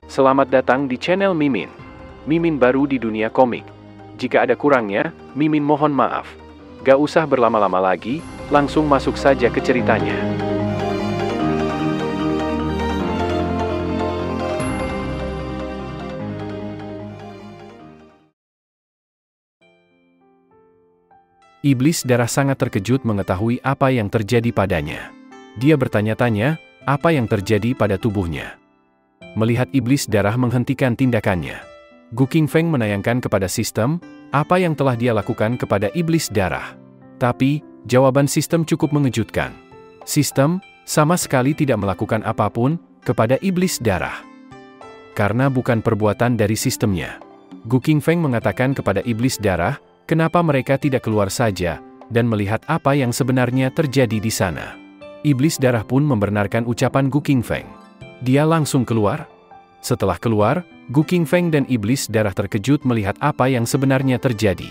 Selamat datang di channel Mimin. Mimin baru di dunia komik. Jika ada kurangnya, Mimin mohon maaf. Gak usah berlama-lama lagi, langsung masuk saja ke ceritanya. Iblis darah sangat terkejut mengetahui apa yang terjadi padanya. Dia bertanya-tanya, apa yang terjadi pada tubuhnya. Melihat iblis darah menghentikan tindakannya, Gu Qingfeng menayangkan kepada sistem, apa yang telah dia lakukan kepada iblis darah. Tapi, jawaban sistem cukup mengejutkan. Sistem, sama sekali tidak melakukan apapun, kepada iblis darah. Karena bukan perbuatan dari sistemnya. Gu Qingfeng mengatakan kepada iblis darah, kenapa mereka tidak keluar saja, dan melihat apa yang sebenarnya terjadi di sana. Iblis darah pun membenarkan ucapan Gu Qingfeng. Dia langsung keluar. Setelah keluar, Gu Qingfeng dan iblis darah terkejut melihat apa yang sebenarnya terjadi.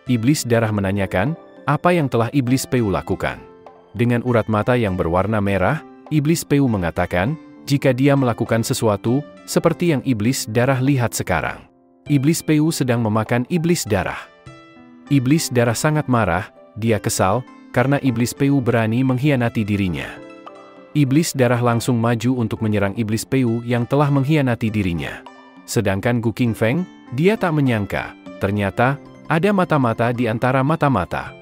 Iblis darah menanyakan, apa yang telah iblis Peu lakukan. Dengan urat mata yang berwarna merah, iblis Peu mengatakan, jika dia melakukan sesuatu, seperti yang iblis darah lihat sekarang. Iblis Peu sedang memakan iblis darah. Iblis darah sangat marah, dia kesal, karena iblis Peu berani mengkhianati dirinya. Iblis darah langsung maju untuk menyerang iblis Peu yang telah mengkhianati dirinya. Sedangkan Gu Qingfeng, dia tak menyangka, ternyata, ada mata-mata di antara mata-mata.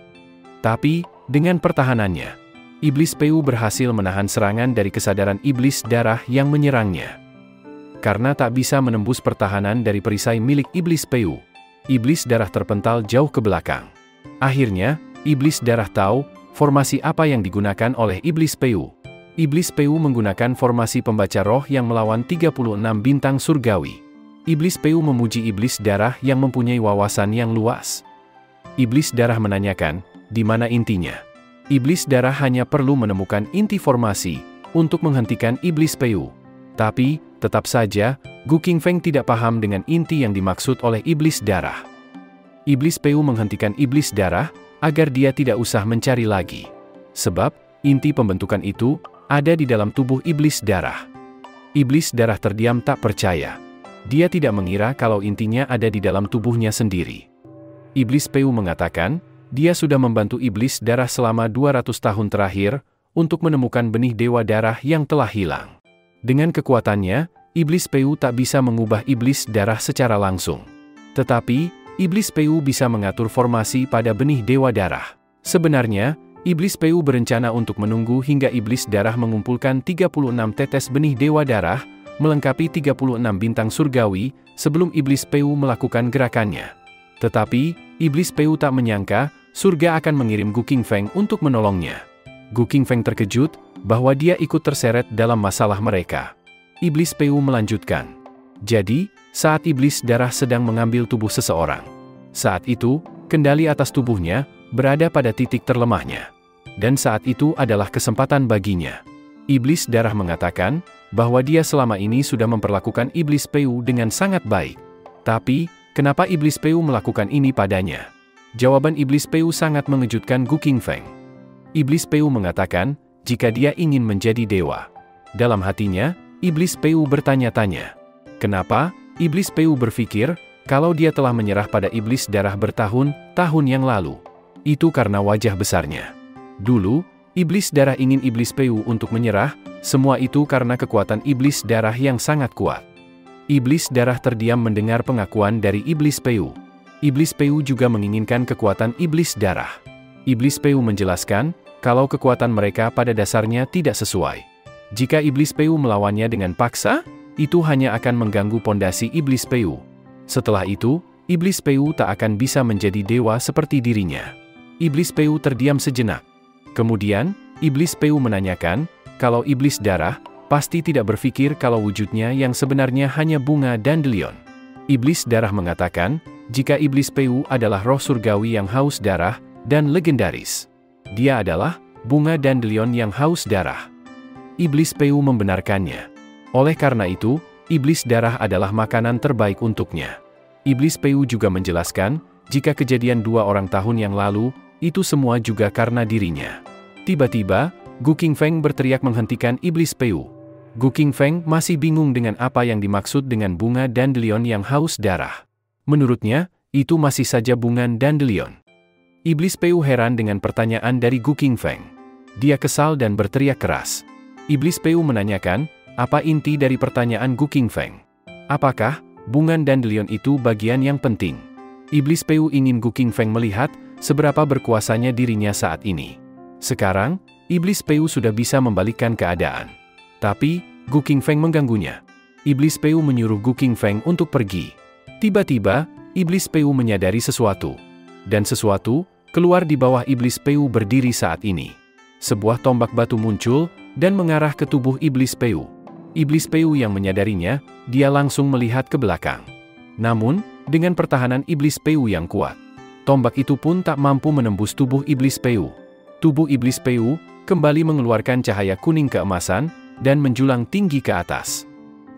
Tapi, dengan pertahanannya, iblis Peu berhasil menahan serangan dari kesadaran iblis darah yang menyerangnya. Karena tak bisa menembus pertahanan dari perisai milik iblis Peu, iblis darah terpental jauh ke belakang. Akhirnya, iblis darah tahu, formasi apa yang digunakan oleh iblis Peu. Iblis Peu menggunakan formasi pembaca roh yang melawan 36 bintang surgawi. Iblis Peu memuji iblis darah yang mempunyai wawasan yang luas. Iblis darah menanyakan, di mana intinya? Iblis darah hanya perlu menemukan inti formasi untuk menghentikan iblis Peu. Tapi, tetap saja, Gu Qingfeng tidak paham dengan inti yang dimaksud oleh iblis darah. Iblis Peu menghentikan iblis darah agar dia tidak usah mencari lagi. Sebab, inti pembentukan itu ada di dalam tubuh iblis darah. Iblis darah terdiam tak percaya. Dia tidak mengira kalau intinya ada di dalam tubuhnya sendiri. Iblis Peu mengatakan, dia sudah membantu iblis darah selama 200 tahun terakhir untuk menemukan benih dewa darah yang telah hilang. Dengan kekuatannya, iblis Peu tak bisa mengubah iblis darah secara langsung. Tetapi, iblis Peu bisa mengatur formasi pada benih dewa darah. Sebenarnya, iblis Peu berencana untuk menunggu hingga iblis darah mengumpulkan 36 tetes benih dewa darah, melengkapi 36 bintang surgawi, sebelum iblis Peu melakukan gerakannya. Tetapi, iblis Peu tak menyangka, surga akan mengirim Gu Qingfeng untuk menolongnya. Gu Qingfeng terkejut, bahwa dia ikut terseret dalam masalah mereka. Iblis Peu melanjutkan. Jadi, saat iblis darah sedang mengambil tubuh seseorang. Saat itu, kendali atas tubuhnya berada pada titik terlemahnya. Dan saat itu adalah kesempatan baginya. Iblis darah mengatakan, bahwa dia selama ini sudah memperlakukan iblis Peu dengan sangat baik. Tapi, kenapa iblis Peu melakukan ini padanya? Jawaban iblis Peu sangat mengejutkan Gu Qingfeng. Iblis Peu mengatakan, jika dia ingin menjadi dewa. Dalam hatinya, iblis Peu bertanya-tanya. Kenapa? Iblis Peu berpikir, kalau dia telah menyerah pada iblis darah bertahun-tahun yang lalu. Itu karena wajah besarnya. Dulu, iblis darah ingin iblis Peu untuk menyerah, semua itu karena kekuatan iblis darah yang sangat kuat. Iblis darah terdiam mendengar pengakuan dari iblis Peu. Iblis Peu juga menginginkan kekuatan iblis darah. Iblis Peu menjelaskan, kalau kekuatan mereka pada dasarnya tidak sesuai. Jika iblis Peu melawannya dengan paksa, itu hanya akan mengganggu pondasi iblis Peu. Setelah itu, iblis Peu tak akan bisa menjadi dewa seperti dirinya. Iblis Peu terdiam sejenak. Kemudian, iblis Peu menanyakan, kalau iblis darah, pasti tidak berpikir kalau wujudnya yang sebenarnya hanya bunga dandelion. Iblis darah mengatakan, jika iblis Peu adalah roh surgawi yang haus darah, dan legendaris. Dia adalah bunga dandelion yang haus darah. Iblis Peu membenarkannya. Oleh karena itu, iblis darah adalah makanan terbaik untuknya. Iblis Peu juga menjelaskan, jika kejadian 2 orang tahun yang lalu, itu semua juga karena dirinya. Tiba-tiba, Gu Qingfeng berteriak menghentikan iblis Peu. Gu Qingfeng masih bingung dengan apa yang dimaksud dengan bunga dandelion yang haus darah. Menurutnya, itu masih saja bunga dandelion. Iblis Peu heran dengan pertanyaan dari Gu Qingfeng. Dia kesal dan berteriak keras. Iblis Peu menanyakan, apa inti dari pertanyaan Gu Qingfeng? Apakah bunga dandelion itu bagian yang penting? Iblis Peu ingin Gu Qingfeng melihat seberapa berkuasanya dirinya saat ini. Sekarang, Iblis Peu sudah bisa membalikkan keadaan. Tapi, Gu Qingfeng mengganggunya. Iblis Peu menyuruh Gu Qingfeng untuk pergi. Tiba-tiba, Iblis Peu menyadari sesuatu. Dan sesuatu keluar di bawah Iblis Peu berdiri saat ini. Sebuah tombak batu muncul dan mengarah ke tubuh Iblis Peu. Iblis Peu yang menyadarinya, dia langsung melihat ke belakang. Namun, dengan pertahanan Iblis Peu yang kuat, tombak itu pun tak mampu menembus tubuh Iblis Peu. Tubuh Iblis Peu kembali mengeluarkan cahaya kuning keemasan dan menjulang tinggi ke atas.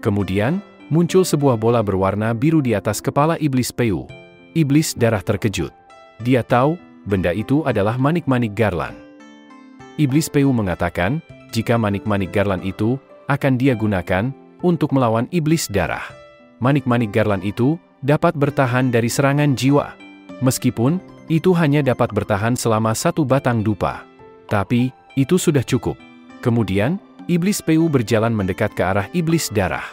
Kemudian, muncul sebuah bola berwarna biru di atas kepala Iblis Peu. Iblis darah terkejut. Dia tahu, benda itu adalah manik-manik Garland. Iblis Peu mengatakan, jika manik-manik Garland itu akan dia gunakan untuk melawan Iblis darah. Manik-manik Garland itu dapat bertahan dari serangan jiwa. Meskipun, itu hanya dapat bertahan selama 1 batang dupa. Tapi, itu sudah cukup. Kemudian, Iblis Peu berjalan mendekat ke arah Iblis darah.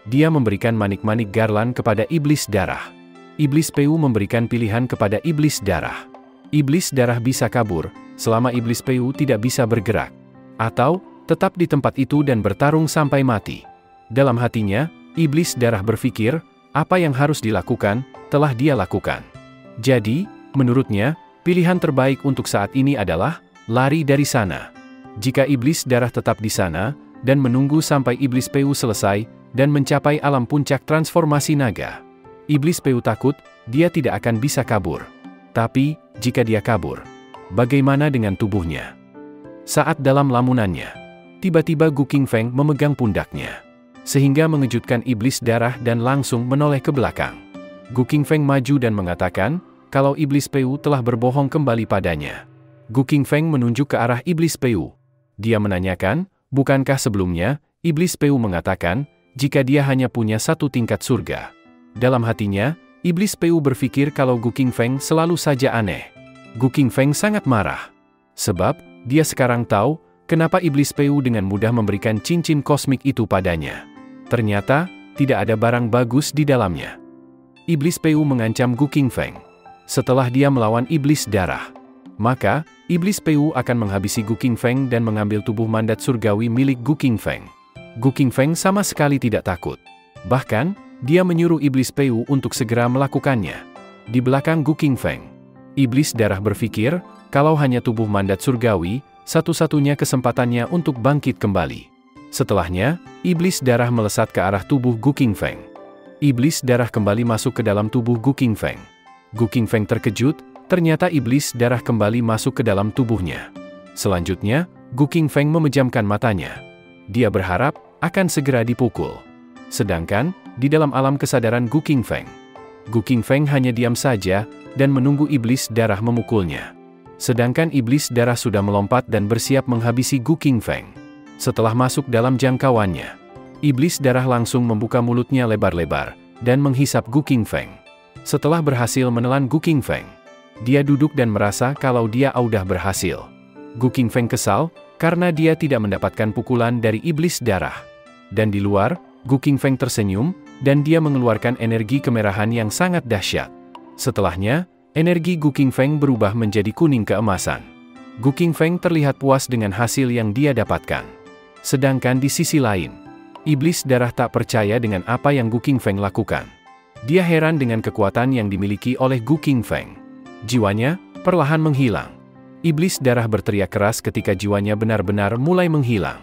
Dia memberikan manik-manik Garland kepada Iblis darah. Iblis Peu memberikan pilihan kepada Iblis darah. Iblis darah bisa kabur, selama Iblis Peu tidak bisa bergerak. Atau, tetap di tempat itu dan bertarung sampai mati. Dalam hatinya, Iblis darah berpikir, apa yang harus dilakukan, telah dia lakukan. Jadi, menurutnya, pilihan terbaik untuk saat ini adalah lari dari sana. Jika Iblis darah tetap di sana, dan menunggu sampai Iblis Peu selesai, dan mencapai alam puncak transformasi naga, Iblis Peu takut, dia tidak akan bisa kabur. Tapi, jika dia kabur, bagaimana dengan tubuhnya? Saat dalam lamunannya, tiba-tiba Gu Qingfeng memegang pundaknya, sehingga mengejutkan Iblis darah dan langsung menoleh ke belakang. Gu Qingfeng maju dan mengatakan, kalau Iblis Peu telah berbohong kembali padanya. Gu Qingfeng menunjuk ke arah Iblis Peu. Dia menanyakan, bukankah sebelumnya, Iblis Peu mengatakan, jika dia hanya punya 1 tingkat surga. Dalam hatinya, Iblis Peu berpikir kalau Gu Qingfeng selalu saja aneh. Gu Qingfeng sangat marah. Sebab, dia sekarang tahu, kenapa Iblis Peu dengan mudah memberikan cincin kosmik itu padanya. Ternyata, tidak ada barang bagus di dalamnya. Iblis Peu mengancam Gu Qingfeng. Setelah dia melawan Iblis darah, maka, Iblis Peu akan menghabisi Gu Qingfeng dan mengambil tubuh mandat surgawi milik Gu Qingfeng. Gu Qingfeng sama sekali tidak takut. Bahkan, dia menyuruh Iblis Peu untuk segera melakukannya. Di belakang Gu Qingfeng, Iblis darah berpikir, kalau hanya tubuh mandat surgawi, satu-satunya kesempatannya untuk bangkit kembali. Setelahnya, Iblis darah melesat ke arah tubuh Gu Qingfeng. Iblis darah kembali masuk ke dalam tubuh Gu Qingfeng. Gu Qingfeng terkejut, ternyata Iblis darah kembali masuk ke dalam tubuhnya. Selanjutnya, Gu Qingfeng memejamkan matanya. Dia berharap akan segera dipukul. Sedangkan, di dalam alam kesadaran Gu Qingfeng, Gu Qingfeng hanya diam saja dan menunggu Iblis darah memukulnya. Sedangkan Iblis darah sudah melompat dan bersiap menghabisi Gu Qingfeng. Setelah masuk dalam jangkauannya, Iblis darah langsung membuka mulutnya lebar-lebar dan menghisap Gu Qingfeng. Setelah berhasil menelan Gu Qingfeng, dia duduk dan merasa kalau dia udah berhasil. Gu Qingfeng kesal karena dia tidak mendapatkan pukulan dari Iblis darah. Dan di luar, Gu Qingfeng tersenyum dan dia mengeluarkan energi kemerahan yang sangat dahsyat. Setelahnya, energi Gu Qingfeng berubah menjadi kuning keemasan. Gu Qingfeng terlihat puas dengan hasil yang dia dapatkan. Sedangkan di sisi lain, Iblis darah tak percaya dengan apa yang Gu Qingfeng lakukan. Dia heran dengan kekuatan yang dimiliki oleh Gu Qingfeng. Jiwanya perlahan menghilang. Iblis darah berteriak keras ketika jiwanya benar-benar mulai menghilang.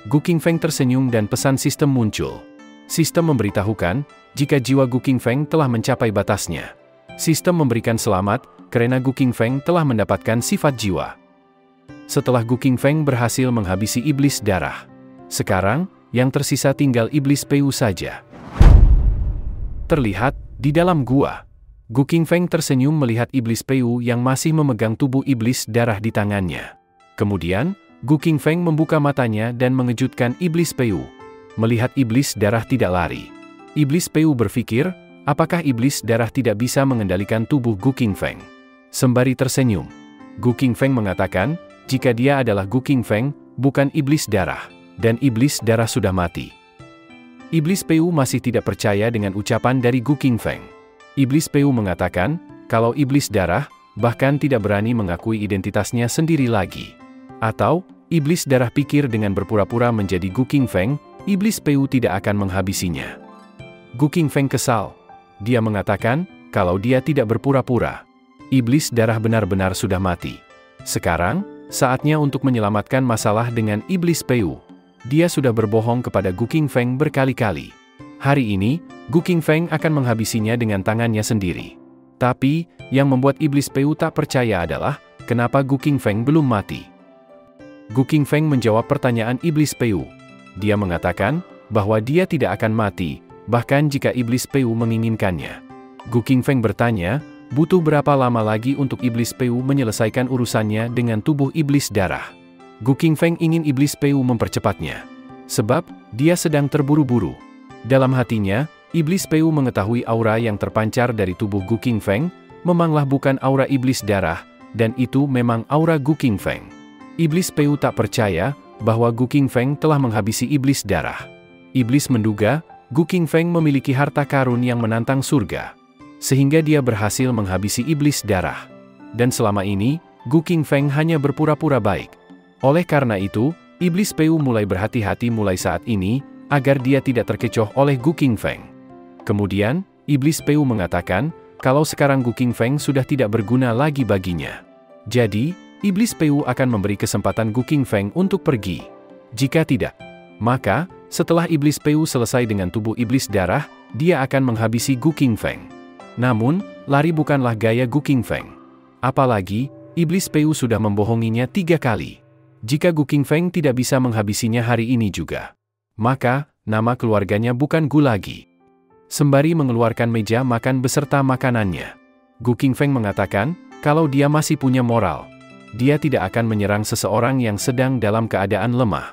Gu Qingfeng tersenyum dan pesan sistem muncul. Sistem memberitahukan, jika jiwa Gu Qingfeng telah mencapai batasnya. Sistem memberikan selamat, karena Gu Qingfeng telah mendapatkan sifat jiwa. Setelah Gu Qingfeng berhasil menghabisi Iblis darah, sekarang, yang tersisa tinggal Iblis Peu saja. Terlihat, di dalam gua, Gu Qingfeng tersenyum melihat Iblis Peu yang masih memegang tubuh Iblis darah di tangannya. Kemudian, Gu Qingfeng membuka matanya dan mengejutkan Iblis Peu. melihat iblis darah tidak lari. Iblis Peu berpikir, apakah iblis darah tidak bisa mengendalikan tubuh Gu Qingfeng? Sembari tersenyum, Gu Qingfeng mengatakan, jika dia adalah Gu Qingfeng, bukan iblis darah, dan iblis darah sudah mati. Iblis Peu masih tidak percaya dengan ucapan dari Gu Qingfeng. Iblis Peu mengatakan, kalau iblis darah, bahkan tidak berani mengakui identitasnya sendiri lagi. Atau, iblis darah pikir dengan berpura-pura menjadi Gu Qingfeng, iblis Peu tidak akan menghabisinya. Gu Qingfeng kesal. Dia mengatakan, kalau dia tidak berpura-pura, iblis darah benar-benar sudah mati. Sekarang, saatnya untuk menyelamatkan masalah dengan iblis Peu. Dia sudah berbohong kepada Gu Qingfeng berkali-kali. Hari ini, Gu Qingfeng akan menghabisinya dengan tangannya sendiri. Tapi, yang membuat iblis Peu tak percaya adalah, kenapa Gu Qingfeng belum mati. Gu Qingfeng menjawab pertanyaan iblis Peu. Dia mengatakan, bahwa dia tidak akan mati, bahkan jika iblis Peu menginginkannya. Gu Qingfeng bertanya, butuh berapa lama lagi untuk iblis Peu menyelesaikan urusannya dengan tubuh iblis darah? Gu Qingfeng ingin iblis Peu mempercepatnya. Sebab, dia sedang terburu-buru. Dalam hatinya, iblis Peu mengetahui aura yang terpancar dari tubuh Gu Qingfeng, memanglah bukan aura iblis darah, dan itu memang aura Gu Qingfeng. Iblis Peu tak percaya, bahwa Gu Qingfeng telah menghabisi iblis darah. Iblis menduga, Gu Qingfeng memiliki harta karun yang menantang surga, sehingga dia berhasil menghabisi iblis darah. Dan selama ini, Gu Qingfeng hanya berpura-pura baik. Oleh karena itu, iblis Peu mulai berhati-hati mulai saat ini, agar dia tidak terkecoh oleh Gu Qingfeng. Kemudian, iblis Peu mengatakan, kalau sekarang Gu Qingfeng sudah tidak berguna lagi baginya. Jadi, iblis Peu akan memberi kesempatan Gu Qingfeng untuk pergi. Jika tidak, maka, setelah iblis Peu selesai dengan tubuh iblis darah, dia akan menghabisi Gu Qingfeng. Namun, lari bukanlah gaya Gu Qingfeng. Apalagi, iblis Peu sudah membohonginya 3 kali. Jika Gu Qingfeng tidak bisa menghabisinya hari ini juga, maka, nama keluarganya bukan Gu lagi. Sembari mengeluarkan meja makan beserta makanannya, Gu Qingfeng mengatakan, kalau dia masih punya moral, dia tidak akan menyerang seseorang yang sedang dalam keadaan lemah.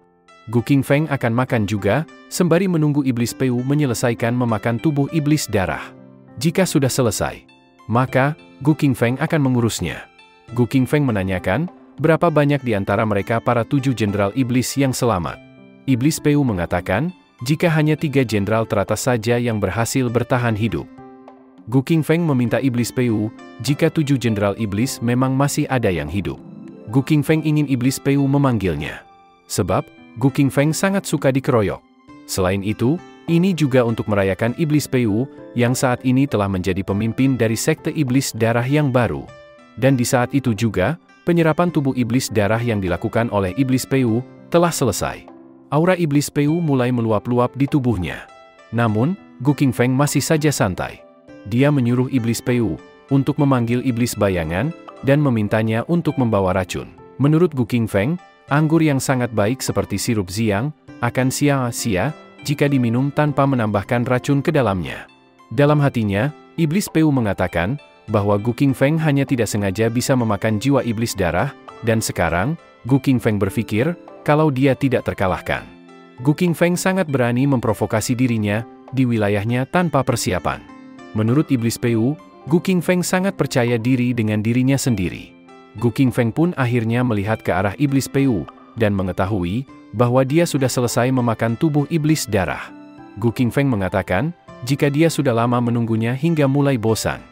Gu Qingfeng akan makan juga, sembari menunggu iblis Peu menyelesaikan memakan tubuh iblis darah. Jika sudah selesai, maka, Gu Qingfeng akan mengurusnya. Gu Qingfeng menanyakan, berapa banyak di antara mereka para 7 jenderal iblis yang selamat? Iblis Peu mengatakan, jika hanya 3 jenderal teratas saja yang berhasil bertahan hidup. Gu Qingfeng meminta iblis Peu, jika 7 jenderal iblis memang masih ada yang hidup. Gu Qingfeng ingin iblis Peu memanggilnya. Sebab, Gu Qingfeng sangat suka dikeroyok. Selain itu, ini juga untuk merayakan iblis Peu, yang saat ini telah menjadi pemimpin dari sekte iblis darah yang baru. Dan di saat itu juga, penyerapan tubuh iblis darah yang dilakukan oleh iblis Peu, telah selesai. Aura iblis Peu mulai meluap-luap di tubuhnya. Namun, Gu Qingfeng masih saja santai. Dia menyuruh iblis Peu, untuk memanggil iblis bayangan, dan memintanya untuk membawa racun. Menurut Gu Qingfeng, anggur yang sangat baik seperti sirup Xiang, akan sia-sia, jika diminum tanpa menambahkan racun ke dalamnya. Dalam hatinya, iblis Peu mengatakan, bahwa Gu Qingfeng hanya tidak sengaja bisa memakan jiwa iblis darah, dan sekarang, Gu Qingfeng berpikir, kalau dia tidak terkalahkan. Gu Qingfeng sangat berani memprovokasi dirinya, di wilayahnya tanpa persiapan. Menurut iblis Peu, Gu Qingfeng sangat percaya diri dengan dirinya sendiri. Gu Qingfeng pun akhirnya melihat ke arah iblis Peu, dan mengetahui, bahwa dia sudah selesai memakan tubuh iblis darah. Gu Qingfeng mengatakan, jika dia sudah lama menunggunya hingga mulai bosan.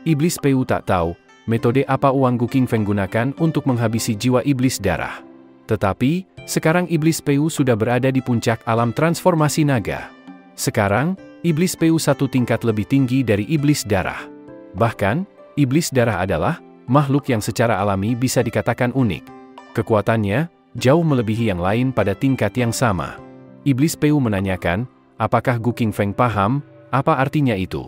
Iblis Peu tak tahu, metode apa uang Gu Qingfeng gunakan untuk menghabisi jiwa iblis darah. Tetapi, sekarang iblis Peu sudah berada di puncak alam transformasi naga. Sekarang, iblis Peu 1 tingkat lebih tinggi dari iblis darah. Bahkan, iblis darah adalah makhluk yang secara alami bisa dikatakan unik. Kekuatannya jauh melebihi yang lain pada tingkat yang sama. Iblis Peu menanyakan, apakah Gu Qingfeng paham, apa artinya itu?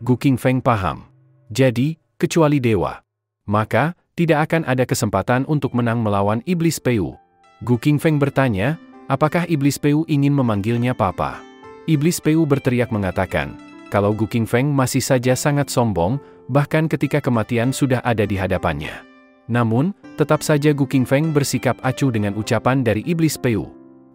Gu Qingfeng paham. Jadi, kecuali dewa, maka, tidak akan ada kesempatan untuk menang melawan iblis Peu. Gu Qingfeng bertanya, apakah iblis Peu ingin memanggilnya papa? Iblis Peu berteriak mengatakan, kalau Gu Qingfeng masih saja sangat sombong, bahkan ketika kematian sudah ada di hadapannya. Namun, tetap saja Gu Qingfeng bersikap acuh dengan ucapan dari iblis Peu.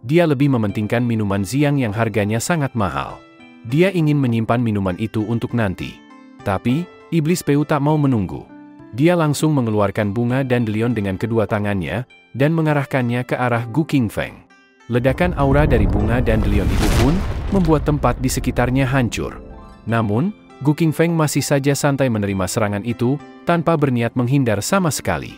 Dia lebih mementingkan minuman Xiang yang harganya sangat mahal. Dia ingin menyimpan minuman itu untuk nanti. Tapi, Iblis Peu tak mau menunggu. Dia langsung mengeluarkan bunga dandelion dengan kedua tangannya, dan mengarahkannya ke arah Gu Qingfeng. Ledakan aura dari bunga dandelion itu pun, membuat tempat di sekitarnya hancur. Namun, Gu Qingfeng masih saja santai menerima serangan itu, tanpa berniat menghindar sama sekali.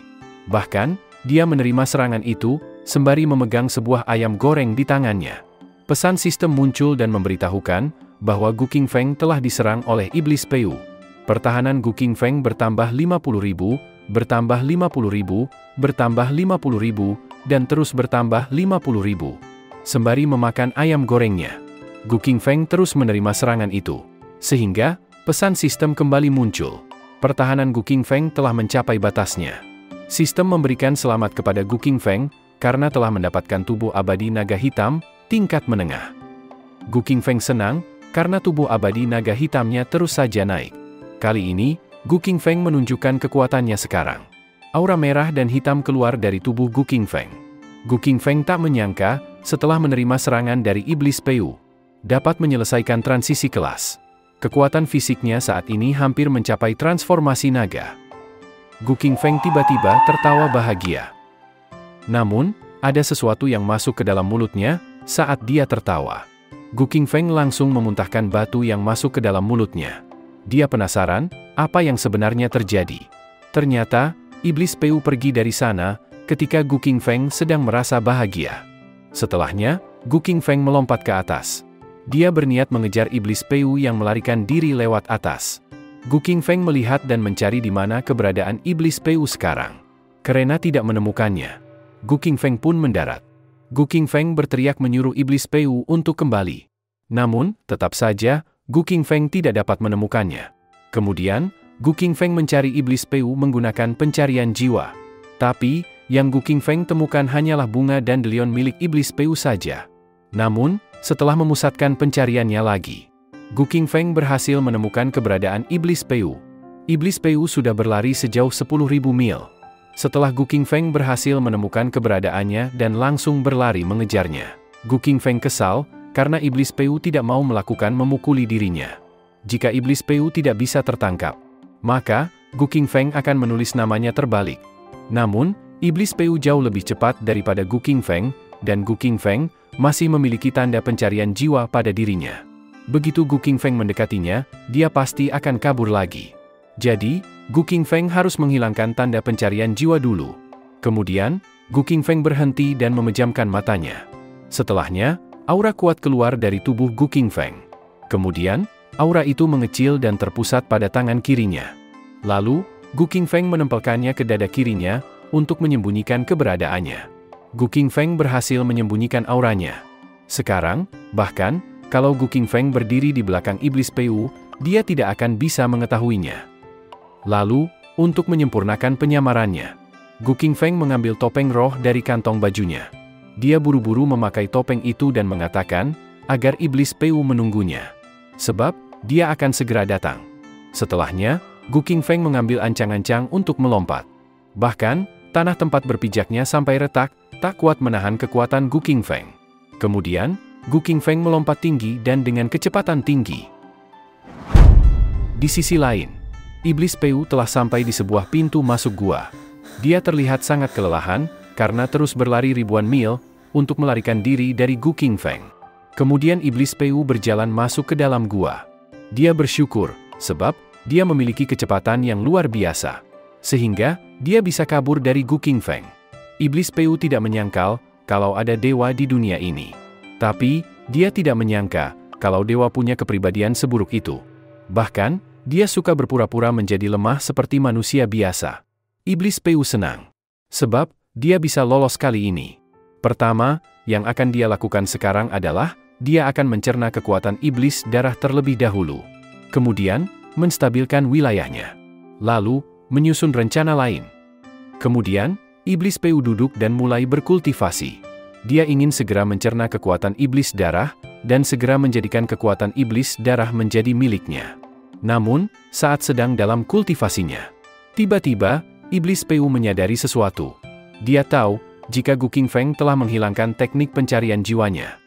Bahkan, dia menerima serangan itu, sembari memegang sebuah ayam goreng di tangannya. Pesan sistem muncul dan memberitahukan, bahwa Gu Qingfeng telah diserang oleh Iblis Peu. Pertahanan Gu Qingfeng bertambah 50.000, bertambah 50.000, bertambah 50.000, dan terus bertambah 50.000. Sembari memakan ayam gorengnya, Gu Qingfeng terus menerima serangan itu. Sehingga, pesan sistem kembali muncul. Pertahanan Gu Qingfeng telah mencapai batasnya. Sistem memberikan selamat kepada Gu Qingfeng, karena telah mendapatkan tubuh abadi naga hitam, tingkat menengah. Gu Qingfeng senang, karena tubuh abadi naga hitamnya terus saja naik. Kali ini, Gu Qingfeng menunjukkan kekuatannya sekarang. Aura merah dan hitam keluar dari tubuh Gu Qingfeng. Gu Qingfeng tak menyangka, setelah menerima serangan dari Iblis Peu, dapat menyelesaikan transisi kelas. Kekuatan fisiknya saat ini hampir mencapai transformasi naga. Gu Qingfeng tiba-tiba tertawa bahagia. Namun, ada sesuatu yang masuk ke dalam mulutnya saat dia tertawa. Gu Qingfeng langsung memuntahkan batu yang masuk ke dalam mulutnya. Dia penasaran, apa yang sebenarnya terjadi. Ternyata, Iblis Peu pergi dari sana, ketika Gu Qingfeng sedang merasa bahagia. Setelahnya, Gu Qingfeng melompat ke atas. Dia berniat mengejar Iblis Peu yang melarikan diri lewat atas. Gu Qingfeng melihat dan mencari di mana keberadaan Iblis Peu sekarang. Karena tidak menemukannya, Gu Qingfeng pun mendarat. Gu Qingfeng berteriak menyuruh Iblis Peu untuk kembali. Namun, tetap saja, Gu Qingfeng tidak dapat menemukannya. Kemudian, Gu Qingfeng mencari Iblis Peu menggunakan pencarian jiwa. Tapi, yang Gu Qingfeng temukan hanyalah bunga dandelion milik Iblis Peu saja. Namun, setelah memusatkan pencariannya lagi, Gu Qingfeng berhasil menemukan keberadaan Iblis Peu. Iblis Peu sudah berlari sejauh 10.000 mil. Setelah Gu Qingfeng berhasil menemukan keberadaannya dan langsung berlari mengejarnya, Gu Qingfeng kesal, karena Iblis Peu tidak mau melakukan memukuli dirinya. Jika Iblis Peu tidak bisa tertangkap, maka Gu Qingfeng akan menulis namanya terbalik. Namun, Iblis Peu jauh lebih cepat daripada Gu Qingfeng, dan Gu Qingfeng masih memiliki tanda pencarian jiwa pada dirinya. Begitu Gu Qingfeng mendekatinya, dia pasti akan kabur lagi. Jadi, Gu Qingfeng harus menghilangkan tanda pencarian jiwa dulu. Kemudian, Gu Qingfeng berhenti dan memejamkan matanya. Setelahnya, aura kuat keluar dari tubuh Gu Qingfeng. Kemudian, aura itu mengecil dan terpusat pada tangan kirinya. Lalu, Gu Qingfeng menempelkannya ke dada kirinya, untuk menyembunyikan keberadaannya. Gu Qingfeng berhasil menyembunyikan auranya. Sekarang, bahkan, kalau Gu Qingfeng berdiri di belakang Iblis Peu, dia tidak akan bisa mengetahuinya. Lalu, untuk menyempurnakan penyamarannya, Gu Qingfeng mengambil topeng roh dari kantong bajunya. Dia buru-buru memakai topeng itu dan mengatakan, agar Iblis Peu menunggunya. Sebab, dia akan segera datang. Setelahnya, Gu Qingfeng mengambil ancang-ancang untuk melompat. Bahkan, tanah tempat berpijaknya sampai retak, tak kuat menahan kekuatan Gu Qingfeng. Kemudian, Gu Qingfeng melompat tinggi dan dengan kecepatan tinggi. Di sisi lain, Iblis Peu telah sampai di sebuah pintu masuk gua. Dia terlihat sangat kelelahan, karena terus berlari ribuan mil, untuk melarikan diri dari Gu Qingfeng. Kemudian Iblis Peu berjalan masuk ke dalam gua. Dia bersyukur, sebab dia memiliki kecepatan yang luar biasa. Sehingga, dia bisa kabur dari Gu Qingfeng. Iblis Peu tidak menyangkal, kalau ada dewa di dunia ini. Tapi, dia tidak menyangka, kalau dewa punya kepribadian seburuk itu. Bahkan, dia suka berpura-pura menjadi lemah seperti manusia biasa. Iblis Peu senang. Sebab, dia bisa lolos kali ini. Pertama, yang akan dia lakukan sekarang adalah, dia akan mencerna kekuatan iblis darah terlebih dahulu. Kemudian, menstabilkan wilayahnya. Lalu, menyusun rencana lain. Kemudian, Iblis Peu duduk dan mulai berkultivasi. Dia ingin segera mencerna kekuatan iblis darah, dan segera menjadikan kekuatan iblis darah menjadi miliknya. Namun, saat sedang dalam kultivasinya, tiba-tiba, Iblis Peu menyadari sesuatu. Dia tahu, jika Gu Qingfeng telah menghilangkan teknik pencarian jiwanya.